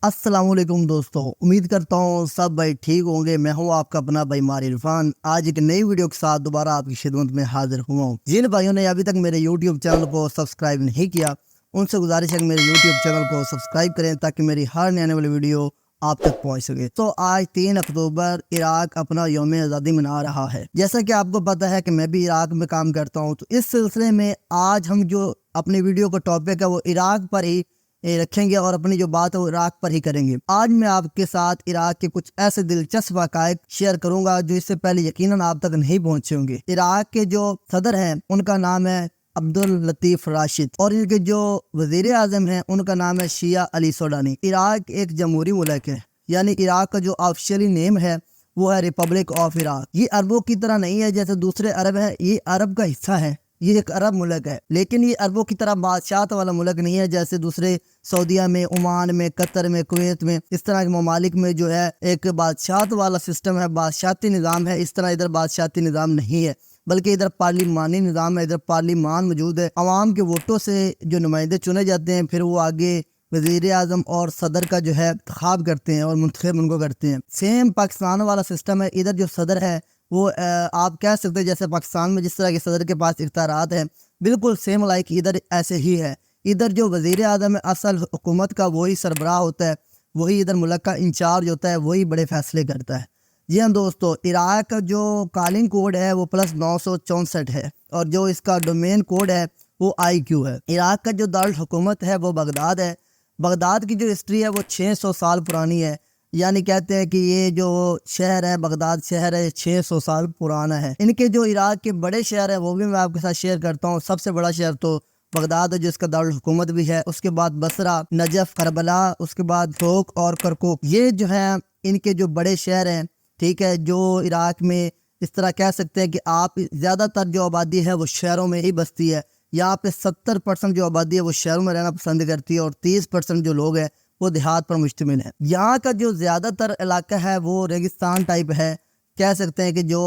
अस्सलाम वालेकुम दोस्तों, उम्मीद करता हूँ सब भाई ठीक होंगे। मैं हूँ आपका अपना भाई मार इरफान। आज एक नई वीडियो के साथ दोबारा आपकी खिदमत में हाजिर हुआ हूँ। जिन भाइयों ने अभी तक मेरे यूट्यूब चैनल को सब्सक्राइब नहीं किया, उनसे गुजारिश है कि मेरे यूट्यूब चैनल को सब्सक्राइब करें ताकि मेरी हर नई आने वाली वीडियो आप तक पहुंच सके। तो आज 3 अक्टूबर इराक अपना यौम आज़ादी मना रहा है। जैसा कि आपको पता है कि मैं भी इराक में काम करता हूं, तो इस सिलसिले में आज हम जो अपनी वीडियो का टॉपिक है वो इराक पर ही रखेंगे और अपनी जो बात है वो इराक पर ही करेंगे। आज मैं आपके साथ इराक के कुछ ऐसे दिलचस्प वाक़ाए शेयर करूंगा जो इससे पहले यकीनन आप तक नहीं पहुंचे होंगे। इराक के जो सदर हैं उनका नाम है अब्दुल लतीफ़ राशिद और इनके जो वज़ीर आज़म हैं उनका नाम है शिया अली सोडानी। इराक एक जमहूरी मुल्क है, यानी इराक का जो ऑफिशियली नेम है वो है रिपब्लिक ऑफ इराक। ये अरबों की तरह नहीं है जैसे दूसरे अरब है, ये अरब का हिस्सा है, ये एक अरब मुल्क है। लेकिन ये अरबों की तरह बादशाहत वाला मुल्क नहीं है जैसे दूसरे सऊदीया में, ओमान में, कतर में, कुवैत में, इस तरह के ममालिक में जो है एक बादशाहत वाला सिस्टम है, बादशाहती निज़ाम है। इस तरह इधर बादशाहती निज़ाम नहीं है, बल्कि इधर पार्लिमानी निज़ाम है। इधर पार्लिमान मौजूद है, अवाम के वोटों से जो नुमाइंदे चुने जाते हैं, फिर वो आगे वज़ीर आज़म और सदर का जो है इंतखाब करते हैं और मुंतखब उनको करते हैं। सेम पाकिस्तान वाला सिस्टम है। इधर जो सदर है वो आप कह सकते हैं जैसे पाकिस्तान में जिस तरह के सदर के पास इख्तियारात हैं, बिल्कुल सेम लाइक इधर ऐसे ही है। इधर जो वज़ीर आज़म है असल हुकूमत का वही सरबराह होता है, वही इधर मुल्क का इंचार्ज होता है, वही बड़े फैसले करता है। जी हाँ दोस्तों, इराक का जो कॉलिंग कोड है वो +964 है और जो इसका डोमेन कोड है वो IQ है। इराक का जो दारुल हुकूमत है वो बगदाद है। बगदाद की जो हिस्ट्री है वो 600 साल पुरानी है, यानी कहते हैं कि ये जो शहर है बगदाद शहर है 600 साल पुराना है। इनके जो इराक के बड़े शहर है वो भी मैं आपके साथ शेयर करता हूँ। सबसे बड़ा शहर तो बगदाद है जिसका दारुल हुकूमत भी है, उसके बाद बसरा, नजफ, करबला, उसके बाद शोक और करकुक, ये जो है इनके जो बड़े शहर हैं। ठीक है, जो इराक में इस तरह कह सकते हैं कि आप ज़्यादातर जो आबादी है वो शहरों में ही बसती है। यहाँ पे 70% जो आबादी है वो शहरों में रहना पसंद करती है और 30% जो लोग हैं वो देहात पर मुश्तमिल है। यहाँ का जो ज़्यादातर इलाका है वो रेगिस्तान टाइप है, कह सकते हैं कि जो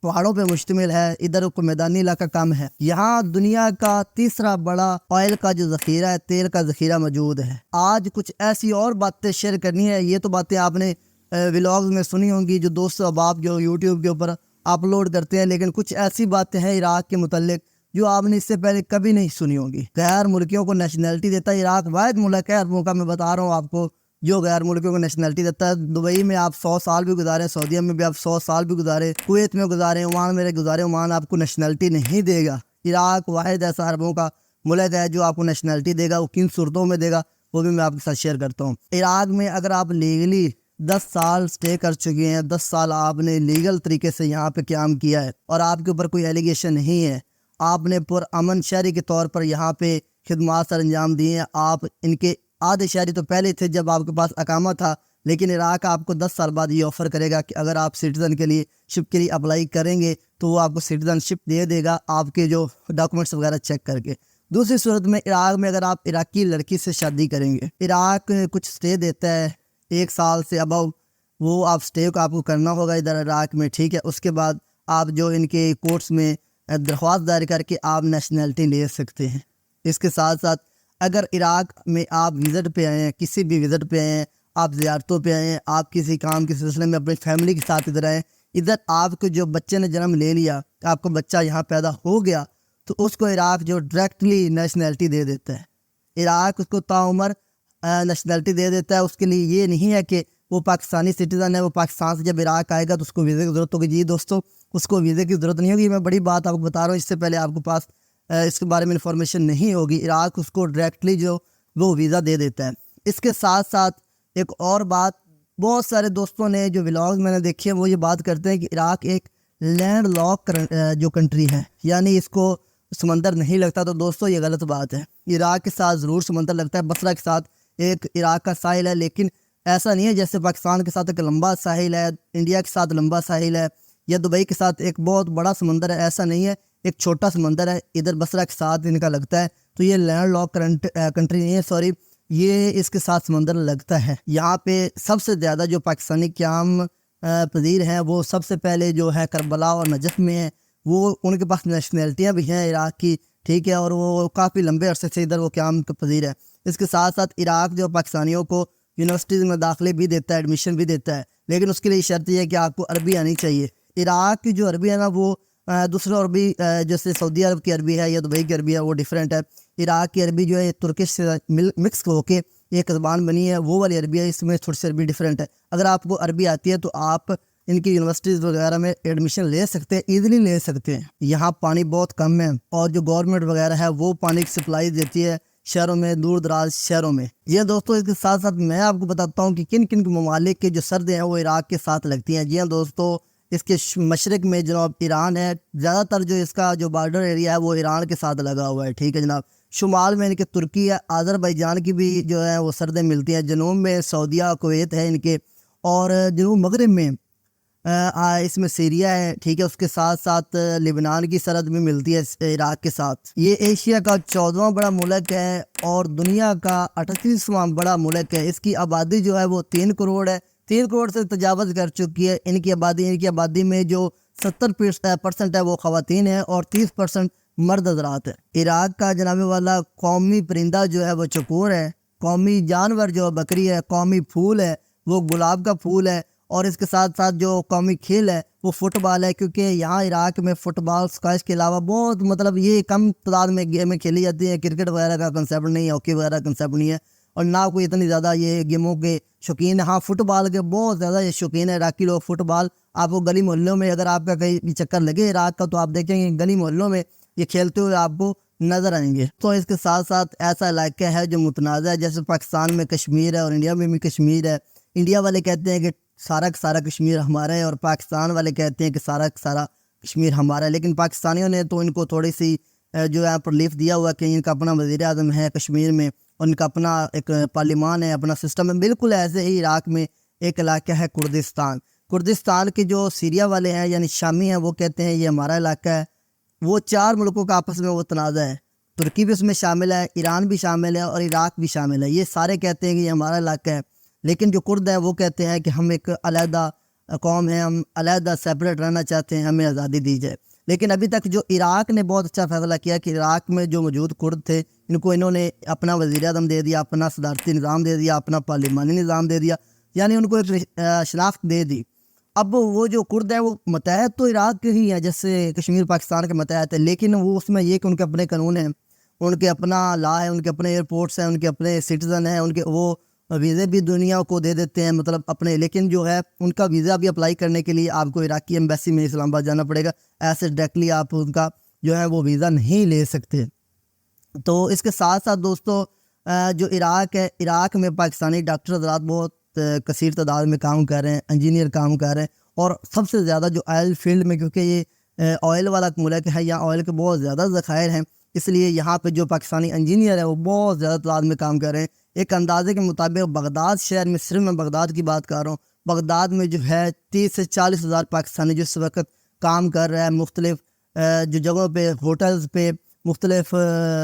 पहाड़ों पे मुश्तमिल है। इधर को मैदानी इलाका कम है। यहाँ दुनिया का तीसरा बड़ा ऑयल का जो ज़ख़ीरा है, तेल का ज़ख़ीरा मौजूद है। आज कुछ ऐसी और बातें शेयर करनी है। ये तो बातें आपने व्लॉग्स में सुनी होंगी जो दोस्त अहबाब जो यूट्यूब के ऊपर अपलोड करते हैं, लेकिन कुछ ऐसी बातें हैं इराक के मुतल्लिक जो आपने इससे पहले कभी नहीं सुनी होंगी। गैर मुल्कियों को नेशनलिटी देता है इराक, वाहिद मुल्क है अरबों का, मैं बता रहा हूँ आपको, जो गैर मुल्कियों को नेशनलिटी देता है। दुबई में आप 100 साल भी गुजारे, सऊदीया में भी आप 100 साल भी गुजारे, कुवैत में गुजारे, ओमान में गुजारे, ओमान आपको नेशनलिटी नहीं देगा। इराक वाहिद ऐसा अरबों का मुल्क है जो आपको नेशनलिटी देगा। वो किन सूरतों में देगा वो भी मैं आपके साथ शेयर करता हूँ। इराक में अगर आप लीगली 10 साल स्टे कर चुके हैं, 10 साल आपने लीगल तरीके से यहाँ पे क़याम किया है और आपके ऊपर कोई एलिगेशन नहीं है, आपने पुरअमन शहरी के तौर पर यहाँ पे खिदमात सर अंजाम दिए हैं। आप इनके आधे शहरी तो पहले थे जब आपके पास अकामा था, लेकिन इराक आपको 10 साल बाद ये ऑफ़र करेगा कि अगर आप सिटीज़न के लिए शिप के लिए अप्लाई करेंगे तो वो आपको सिटीज़नशिप दे देगा, आपके जो डॉक्यूमेंट्स वगैरह चेक करके। दूसरी सूरत में इराक में अगर आप इराकी लड़की से शादी करेंगे, इराक कुछ स्टे देता है 1 साल से अबव, वो आप स्टे को आपको करना होगा इधर इराक में। ठीक है, उसके बाद आप जो इनके कोर्ट्स में दरख्वास्त दायर करके आप नेशनलिटी ले सकते हैं। इसके साथ साथ अगर इराक में आप विज़िट पे आए हैं, किसी भी विज़िट पे आए हैं, आप ज़ियारतों पे आए हैं, आप किसी काम के सिलसिले में अपनी फैमिली के साथ इधर आए, इधर आपके जो बच्चे ने जन्म ले लिया, आपका बच्चा यहाँ पैदा हो गया, तो उसको इराक जो डायरेक्टली नेशनलिटी दे देता है। इराक उसको ताउमर नेशनलिटी दे देता है। उसके लिए ये नहीं है कि वो पाकिस्तानी सिटीज़न है, वो पाकिस्तान से जब इराक आएगा तो उसको वीज़े की ज़रूरत होगी। जी दोस्तों, उसको वीज़े की ज़रूरत नहीं होगी। मैं बड़ी बात आपको बता रहा हूँ, इससे पहले आपके पास इसके बारे में इंफॉर्मेशन नहीं होगी। इराक उसको डायरेक्टली जो वो वीज़ा दे देता है। इसके साथ साथ एक और बात, बहुत सारे दोस्तों ने जो व्लॉग मैंने देखे हैं वो ये बात करते हैं कि इराक एक लैंड लॉक जो कंट्री है, यानी इसको समंदर नहीं लगता। तो दोस्तों ये गलत बात है। इराक के साथ ज़रूर समंदर लगता है। बसरा के साथ एक इराक का साहिल है, लेकिन ऐसा नहीं है जैसे पाकिस्तान के साथ एक लंबा साहिल है, इंडिया के साथ लंबा साहिल है, या दुबई के साथ एक बहुत बड़ा समंदर है। ऐसा नहीं है, एक छोटा समंदर है इधर बसरा के साथ इनका लगता है। तो ये लैंड लॉक कंट्री नहीं है, सॉरी, ये इसके साथ समंदर लगता है। यहाँ पे सबसे ज़्यादा जो पाकिस्तानी क़याम पजीर हैं वो सबसे पहले जो है करबला और नजफ़ में है। वो उनके पास नेशनलिटियाँ भी हैं इराक की, ठीक है, और वो काफ़ी लंबे अरसे से इधर वो क़याम पजीर है। इसके साथ साथ इराक जो पाकिस्तानियों को یونیورسٹیز میں داخلے بھی دیتا ہے، ایڈمیشن بھی دیتا ہے، لیکن اس کے لیے شرط یہ ہے کہ آپ کو عربی آنی چاہیے۔ عراق کی جو عربی ہے نا وہ دوسرے عربی جیسے سعودی عرب کی عربی ہے یا دبئی کی عربی ہے وہ ڈیفرنٹ ہے۔ عراق کی عربی جو ہے ترکش سے مکس ہو کے ایک زبان بنی ہے، وہ والی عربی ہے، اس میں تھوڑی سی عربی ڈیفرنٹ ہے۔ اگر آپ کو عربی آتی ہے تو آپ ان کی یونیورسٹیز وغیرہ میں ایڈمیشن لے سکتے ہیں، ایزیلی لے سکتے ہیں۔ یہاں پانی بہت کم ہے اور جو گورنمنٹ وغیرہ ہے وہ پانی کی سپلائی دیتی ہے شہروں میں، دور دراز شہروں میں۔ یہ دوستوں اس کے ساتھ ساتھ میں آپ کو بتاتا ہوں کہ کن کن ممالک کے جو سرحدیں ہیں وہ عراق کے ساتھ لگتی ہیں۔ جی ہاں دوستو، اس کے مشرق میں جناب ایران ہے، زیادہ تر جو اس کا جو بارڈر ایریا ہے وہ ایران کے ساتھ لگا ہوا ہے، ٹھیک ہے جناب۔ شمال میں ان کے ترکی ہے، آذربائیجان کی بھی جو ہے وہ سرحدیں ملتی ہیں، جنوب میں سعودیہ کویت ہے ان کے، اور جنوب مغرب میں اس میں سیریا ہے، ٹھیک ہے۔ اس کے ساتھ ساتھ لبنان کی سرحد بھی ملتی ہے عراق کے ساتھ۔ یہ ایشیا کا 14واں بڑا ملک ہے اور دنیا کا 38واں بڑا ملک ہے۔ اس کی آبادی جو ہے وہ 3 کروڑ ہے، 3 کروڑ سے تجاوز کر چکی ہے ان کی آبادی میں جو 70% ہے وہ خواتین ہیں اور 30% مرد حضرات ہے۔ عراق کا جناب والا قومی پرندہ جو ہے وہ چکور ہے، قومی جانور جو بکری ہے، قومی پھول ہے وہ گلاب کا پھول ہے، اور اس کے ساتھ ساتھ جو قومی کھیل ہے وہ فٹ بال ہے، کیونکہ یہاں عراق میں فٹ بال اسکواش کے علاوہ بہت یہ کم تعداد میں گیمیں کھیلی جاتی ہیں۔ کرکٹ وغیرہ کا کنسیپٹ نہیں ہے، ہاکی وغیرہ کا کنسیپٹ نہیں ہے، اور نہ کوئی اتنی زیادہ یہ گیموں کے شوقین ہے۔ ہاں فٹ بال کے بہت زیادہ یہ شوقین ہے عراقی لوگ۔ فٹ بال آپ کو گلی محلوں میں اگر آپ کا کہیں چکر لگے عراق کا تو آپ دیکھیں گے گلی محلوں میں یہ کھیلتے ہوئے آپ کو نظر آئیں گے۔ تو اس کے ساتھ ساتھ ایسا علاقہ ہے جو متنازع ہے، جیسے پاکستان میں کشمیر ہے اور انڈیا میں بھی کشمیر ہے۔ انڈیا والے کہتے ہیں کہ سارا کا سارا کشمیر ہمارا ہے، اور پاکستان والے کہتے ہیں کہ سارا کا سارا کشمیر ہمارا ہے، لیکن پاکستانیوں نے تو ان کو تھوڑی سی جو ہے پرلیف دیا ہوا کہ ان کا اپنا وزیر اعظم ہے کشمیر میں، ان کا اپنا ایک پارلیمان ہے، اپنا سسٹم ہے۔ بالکل ایسے ہی عراق میں ایک علاقہ ہے کردستان کے جو سیریا والے ہیں یعنی شامی ہیں وہ کہتے ہیں یہ ہمارا علاقہ ہے۔ وہ 4 ملکوں کا آپس میں وہ تنازع ہے، ترکی بھی اس میں شامل ہے، ایران بھی شامل ہے اور عراق بھی شامل ہے۔ یہ سارے کہتے ہیں کہ یہ ہمارا علاقہ ہے، لیکن جو کرد ہیں وہ کہتے ہیں کہ ہم ایک علیحدہ قوم ہیں، ہم علیحدہ سیپریٹ رہنا چاہتے ہیں، ہمیں آزادی دی جائے۔ لیکن ابھی تک جو عراق نے بہت اچھا فیصلہ کیا کہ عراق میں جو موجود کرد تھے انہوں نے اپنا وزیر اعظم دے دیا، اپنا صدارتی نظام دے دیا، اپنا پارلیمانی نظام دے دیا، یعنی ان کو ایک شناخت دے دی۔ اب وہ جو کرد ہیں وہ متحد تو عراق کے ہی ہیں، جیسے کشمیر پاکستان کے متحد ہے، لیکن وہ اس میں یہ کہ ان کے اپنے قانون ہیں، ان کے اپنا لا ہے، ان کے اپنے ایئرپورٹس ہیں، ان کے اپنے سٹیزن ہیں، ان کے وہ ویزے بھی دنیا کو دے دیتے ہیں مطلب اپنے، لیکن جو ہے ان کا ویزا بھی اپلائی کرنے کے لیے آپ کو عراقی ایمبیسی میں اسلام آباد جانا پڑے گا، ایسے ڈائریکٹلی آپ ان کا جو ہے وہ ویزا نہیں لے سکتے۔ تو اس کے ساتھ ساتھ دوستو جو عراق ہے، عراق میں پاکستانی ڈاکٹر حضرات بہت کثیر تعداد میں کام کر رہے ہیں، انجینئر کام کر رہے ہیں، اور سب سے زیادہ جو آئل فیلڈ میں، کیونکہ یہ آئل والا ملک ہے، یہاں آئل کے بہت زیادہ ذخائر ہیں، اس لیے یہاں پہ جو پاکستانی انجینئر ہیں وہ بہت زیادہ تعداد میں کام کر رہے ہیں۔ ایک اندازے کے مطابق بغداد شہر میں، صرف میں بغداد کی بات کر رہا ہوں، بغداد میں جو ہے 30 سے 40 ہزار پاکستانی جو اس وقت کام کر رہا ہے مختلف جو جگہوں پہ، ہوٹلز پہ، مختلف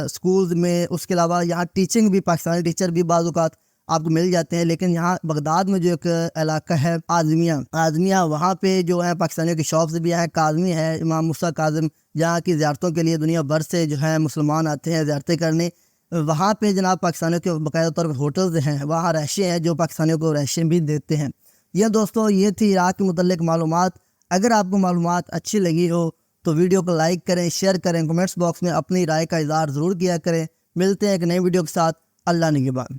سکولز میں۔ اس کے علاوہ یہاں ٹیچنگ بھی، پاکستانی ٹیچر بھی بعض اوقات آپ کو مل جاتے ہیں، لیکن یہاں بغداد میں جو ایک علاقہ ہے اعظمیہ، وہاں پہ جو ہے پاکستانیوں کی شاپس بھی ہیں، کاظمی ہے، امام موسیٰ کاظم، جہاں کی زیارتوں کے لیے دنیا بھر سے جو ہے مسلمان آتے ہیں زیارتیں کرنے۔ وہاں پہ جناب پاکستانیوں کے باقاعدہ طور پر ہوٹلز ہیں، وہاں رہائشیں ہیں جو پاکستانیوں کو رہائشیں بھی دیتے ہیں۔ یہ دوستو یہ تھی عراق کے متعلق معلومات۔ اگر آپ کو معلومات اچھی لگی ہو تو ویڈیو کو لائک کریں، شیئر کریں، کمنٹس باکس میں اپنی رائے کا اظہار ضرور کیا کریں۔ ملتے ہیں ایک نئی ویڈیو کے ساتھ، اللہ نگہبان۔